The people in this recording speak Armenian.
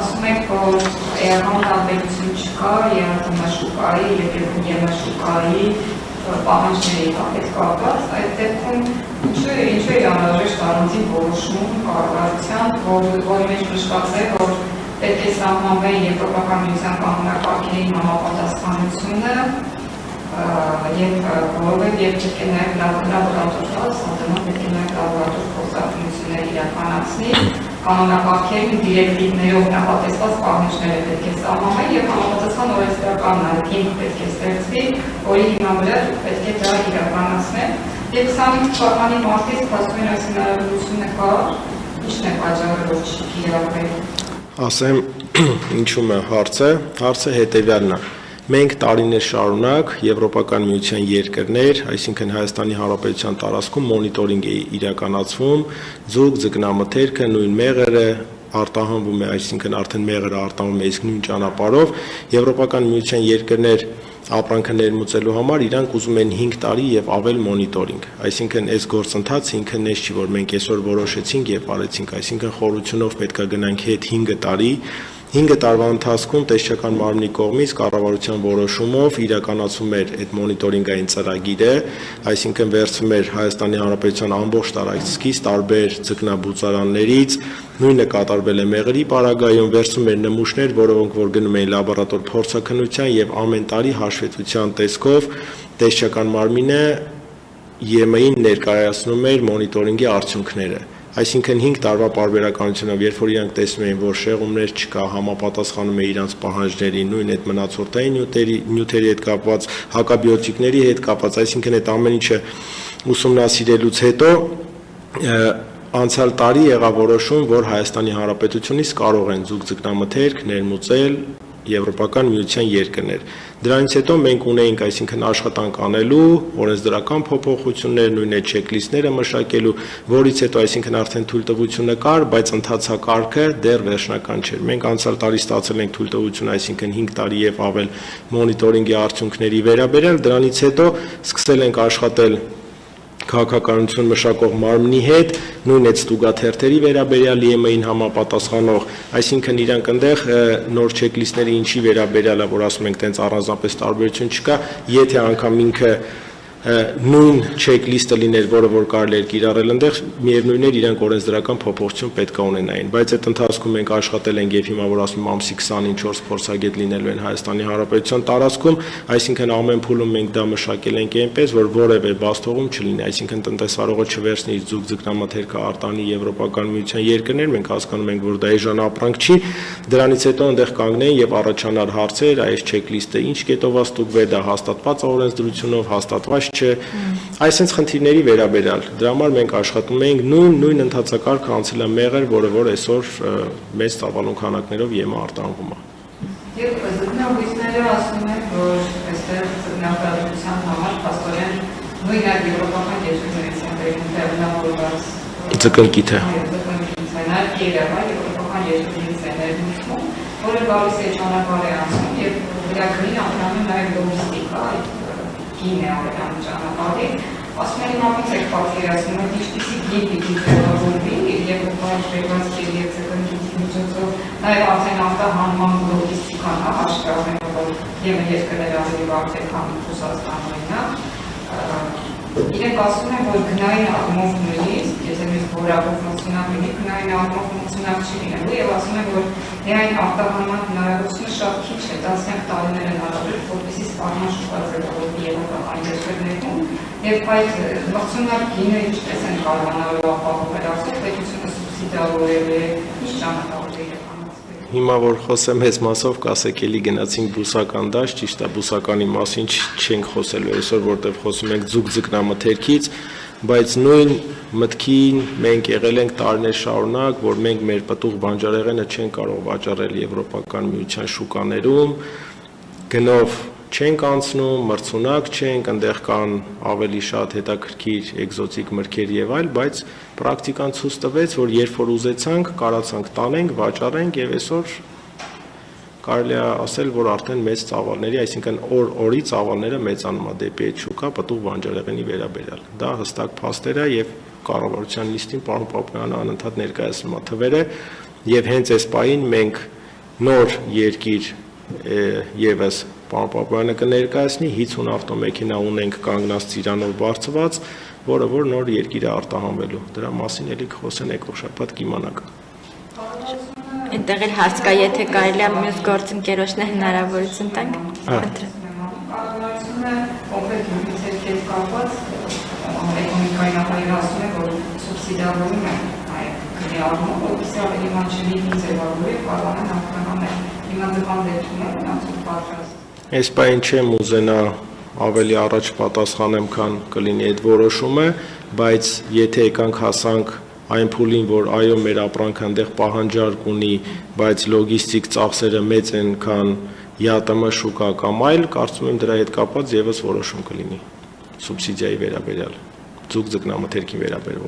ասում եք, որ էական տարբերություն չկա երաթմաշուկայի և եմաշուկայի պահանջների հետ կապված, այդ դեպքում ինչու է անհրաժեշտ առանձին որոշում կառավարության, որի մեջ նշված է, որ պետք է սահմանվեն Եվրոպական միության կանոնակարգերի համապատասխանությունը և որովհետև պետք է նաև լաբորատոր սահմանան, պետք է նաև լաբորատոր փորձարկումներ իրականացնի, կանոնակարգերին դիրեկտիվներով նախատեսված պահանջները պետք է սահմանվեն և համապատասխան օրենսդրական հիմք պետք է ստեղծվի, որի հիման վրա պետք է դա իրականացնել։ Եվ 25 թվականի մարտից փաստորեն այս հնարավորությունը կա, ինչն է պատճառը, որ չի կիրառվել։ Ասեմ, ինչու՞մ է հարցը հետևյալն է։ Մենք տարիներ շարունակ Եվրոպական միության երկրներ, այսինքն Հայաստանի Հանրապետության տարածքում մոնիտորինգ է իրականացվում, ձուկ, ձկնամթերքը, նույն մեղրը արտահանվում է, այսինքն արդեն մեղրը արտահանվում է իսկ նույն ճանապարհով, Եվրոպական միության երկրներ ապրանքը ներմուծելու համար իրանք ուզում են 5 տարի եւ ավել մոնիտորինգ, այսինքն այս գործընթացը ինքն էս չի, որ մենք այսօր որոշեցինք եւ արեցինք, այսինքն խորությունով պետք է գնանք հետ 5 տարի 5 տարվա ընթացքում տեսչական մարմնի կողմից կառավարության որոշումով իրականացում էր այդ մոնիտորինգային ծրագիրը, այսինքն վերցվում էր Հայաստանի Հանրապետության ամբողջ տարածքից տարբեր ձկնաբուծարաններից, նույնը կատարվել է մեղրի պարագայում, վերցվում էր նմուշներ, որոնք որ գնում էին լաբորատոր փորձաքննության եւ ամեն տարի հաշվետվության տեսքով տեսչական մարմինը ԵՄ-ին ներկայացնում էր մոնիտորինգի արդյունքները։ Այսինքն 5 տարվա պարբերականությունով, երբ որ իրանք տեսնում էին, որ շեղումներ չկա, համապատասխանում է իրանց պահանջներին, նույն այդ մնացորդային նյութերի հետ կապված, հակաբիոտիկների հետ կապված, այսինքն այդ ամեն ինչը ուսումնասիրելուց հետո անցյալ տարի եղավ որոշում, որ Հայաստանի Հանրապետությունից կարող են ձուկ ձկնամթերք ներմուծել Եվրոպական միության երկրներ։ Դրանից հետո մենք ունեինք, այսինքն աշխատանք անելու, օրենսդրական փոփոխություններ, նույն այդ չեկլիստները մշակելու, որից հետո այսինքն արդեն թույլտվությունը կար, բայց ընթացակարգը դեռ վերջնական չէր։ Մենք անցյալ տարի ստացել ենք թույլտվություն, այսինքն 5 տարի եւ ավել մոնիտորինգի արդյունքների վերաբերյալ, դրանից հետո սկսել ենք աշխատել քաղաքականություն մշակող մարմնի հետ, նույն այդ ստուգաթերթերի վերաբերյալ ԵՄ-ին համապատասխանող, այսինքն իրանք այնտեղ նոր չեկլիստների ինչի վերաբերյալ է, որ ասում ենք տենց առանձնապես տարբերություն չկա, եթե անգամ ինքը նույն չեկլիստը լիներ, որը որ կարելի էր կիրառել այնտեղ, միևնույն էր իրանք օրենսդրական փոփոխություն պետք է ունենային, բայց այդ ընթացքում մենք աշխատել ենք եւ հիմա որ ասում եմ ամսի 20-ին 4 փորձագետ լինելու են Հայաստանի Հանրապետության տարածքում, այսինքն ամեն փուլում մենք դա մշակել ենք այնպես, որ որևէ բացթողում չլինի, այսինքն տնտեսվարողը չվերցնի ձուկ ձկնամթերքը արտանի Եվրոպական միության երկրներ, մենք հասկանում ենք, որ դա էժան ապրանք չի, դրանից հետո այնտեղ կանգնեն եւ առաջանար հարցեր, այս չեկլիստը ինչ կետով է ստուգվել, դա հաստատված է օրենսդրությունով, հաստատված չէ, այսինքն խնդիրների վերաբերյալ, դրա համար մենք աշխատում ենք նույն ընթացակարգը անցել է մեղր, որը որ այսօր մեծ ծավալուն քանակներով ԵՄ արտահանվում է։ Եվ ձկնաբույսները ասում են, որ այստեղ ձկնաբերության համար փաստորեն նույն այդ եվրոպական երկրներից են վերնավորված ձկնկիթը։ Նաև Երևան եվրոպական երկրներից են ներմուծվում, որը գալիս է ճանապարհ է անցնում եւ դրա գրին անդրանում նաև լոգիստիկա, գին է անդրանում ճանապարհի, ասում են իմամից եք պատկերացնում, որ ինչպիսի գին պիտի ձևավորվի եվրոպայի շրջանցքի եւ ձկնկիթի միջոցով, նաև արդեն արտահանման լոգիստիկան հաշվառվում, որ ԵՄ երկրները ավելի բարդ է, քան Ռուսաստանը օրինակ, իրենք ասում են, որ գնային առումով նույնիսկ, եթե մենք որակով ֆունկցիոնալ լինի, գնային առումով ֆունկցիոնալ չի լինելու եւ ասում են, որ միայն արտահանման հնարավորությունը շատ քիչ է, տասնյակ տարիներ են արել, որպեսզի սպառման շուկա ձևավորվի եվրոպական երկրներում եւ այդ ֆունկցիոնալ գինը ինչպես են կարողանալու ապահովել, արդյոք պետությունը սուբսիդավորել է, ինչ ճանապարհով է Հիմա որ խոսեմ այս մասով, կասեք էլի գնացինք բուսական դաշտ, ճիշտ է, բուսականի մասին չենք խոսելու այսօր, որտեղ խոսում ենք ձուկ ձկնամթերքից, բայց նույն մտքին մենք եղել ենք տարիներ շարունակ, որ մենք մեր պտուղ բանջարեղենը չենք կարող վաճառել Եվրոպական միության շուկաներում, գնով չենք անցնում, մրցունակ չենք, այնտեղ կան ավելի շատ հետաքրքիր էկզոտիկ մրգեր եւ այլ, բայց պրակտիկան ցույց տվեց, որ երբ որ ուզեցանք, կարացանք տանենք, վաճառենք եւ այսօր կարելի է ասել, որ արդեն մեծ ծավալների, այսինքն օրի ծավալները մեծանում է դեպի այդ շուկա պտուղ բանջարեղենի վերաբերյալ։ Դա հստակ փաստեր է եւ կառավարության լիստին պարոն Պապոյանը անընդհատ ներկայացնում է թվերը եւ հենց այս պահին մենք նոր երկիր եւս պարոն Պապոյանը կներկայացնի 50 ավտոմեքենա ունենք կանգնած Ծիրանով բարձված, որը որ նոր երկիր է արտահանվելու։ Դրա մասին էլի կխոսեն երկրորդ կիմանաք։ Այնտեղ էլ հարց կա, եթե կարելի է մյուս գործընկերոջն հնարավորություն տանք։ Կառավարությունը օգետ հետ կապված էկոնոմիկայի նախարարը ասում է, որ սուբսիդավորում է այդ գնի առումով, որպեսզի ավելի մանչելի ձևավորի կարողանան հաղթահանել։ Հիմա ձգան դեպքում է մնացող պատրաստ։ Այս պայն չեմ ուզենա ավելի առաջ պատասխանեմ, քան կլինի այդ որոշումը, բայց եթե եկանք հասանք այն փուլին, որ այո, մեր ապրանքը այնտեղ պահանջարկ ունի, բայց լոգիստիկ ծախսերը մեծ են, քան ԵԱՏՄ շուկա կամ այլ, կարծում եմ դրա հետ կապված եւս որոշում կլինի սուբսիդիայի վերաբերյալ, ձուկ ձկնամթերքին վերաբերող։